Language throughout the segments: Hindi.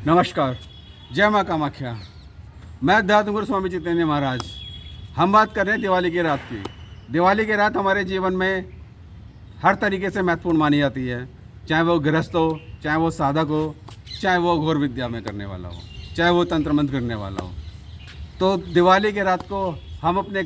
नमस्कार, जय माँ कामाख्या। मैं दादुगुरु स्वामी चैतन्य महाराज। हम बात कर रहे हैं दिवाली की रात की। दिवाली की रात हमारे जीवन में हर तरीके से महत्वपूर्ण मानी जाती है, चाहे वो गृहस्थ हो, चाहे वो साधक हो, चाहे वो घोर विद्या में करने वाला हो, चाहे वो तंत्र मंत्र करने वाला हो। तो दिवाली की रात को हम अपने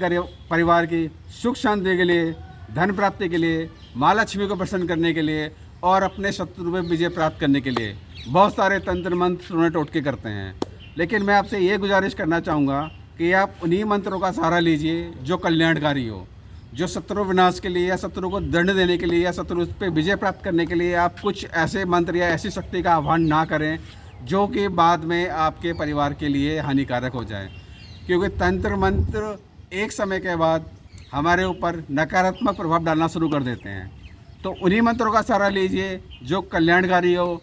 परिवार की सुख शांति के लिए, धन प्राप्ति के लिए, माँ लक्ष्मी को प्रसन्न करने के लिए और अपने शत्रु पर विजय प्राप्त करने के लिए बहुत सारे तंत्र मंत्र टोटके करते हैं। लेकिन मैं आपसे ये गुजारिश करना चाहूँगा कि आप उन्हीं मंत्रों का सहारा लीजिए जो कल्याणकारी हो, जो शत्रु विनाश के लिए या शत्रु को दंड देने के लिए या शत्रु पर विजय प्राप्त करने के लिए आप कुछ ऐसे मंत्र या ऐसी शक्ति का आह्वान ना करें जो कि बाद में आपके परिवार के लिए हानिकारक हो जाए। क्योंकि तंत्र मंत्र एक समय के बाद हमारे ऊपर नकारात्मक प्रभाव डालना शुरू कर देते हैं। तो उन्हीं मंत्रों का सहारा लीजिए जो कल्याणकारी हो।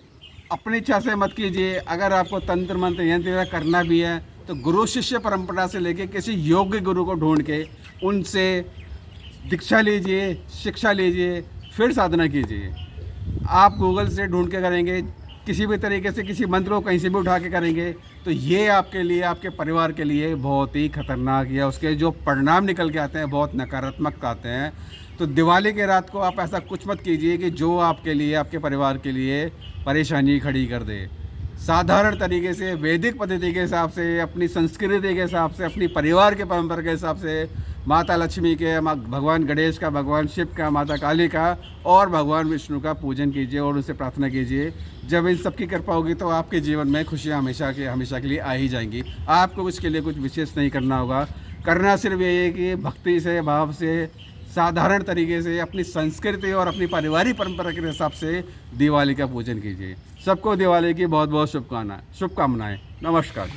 अपनी इच्छा से मत कीजिए। अगर आपको तंत्र मंत्र यंत्र करना भी है तो गुरु शिष्य परंपरा से लेके किसी योग्य गुरु को ढूंढ के उनसे दीक्षा लीजिए, शिक्षा लीजिए, फिर साधना कीजिए। आप गूगल से ढूंढ के करेंगे, किसी भी तरीके से किसी मंत्र को कहीं से भी उठा के करेंगे तो ये आपके लिए, आपके परिवार के लिए बहुत ही खतरनाक है। उसके जो परिणाम निकल के आते हैं बहुत नकारात्मक आते हैं। तो दिवाली के रात को आप ऐसा कुछ मत कीजिए कि जो आपके लिए, आपके परिवार के लिए परेशानी खड़ी कर दे। साधारण तरीके से, वैदिक पद्धति के हिसाब से, अपनी संस्कृति के हिसाब से, अपनी परिवार के परंपरा के हिसाब से माता लक्ष्मी के, भगवान गणेश का, भगवान शिव का, माता काली का और भगवान विष्णु का पूजन कीजिए और उनसे प्रार्थना कीजिए। जब इन सब की कृपा होगी तो आपके जीवन में खुशियाँ हमेशा के लिए आ ही जाएंगी। आपको इसके लिए कुछ विशेष नहीं करना होगा। करना सिर्फ यही है कि भक्ति से, भाव से, साधारण तरीके से अपनी संस्कृति और अपनी पारिवारिक परंपरा के हिसाब से दिवाली का पूजन कीजिए। सबको दिवाली की बहुत बहुत शुभकामनाएं। नमस्कार।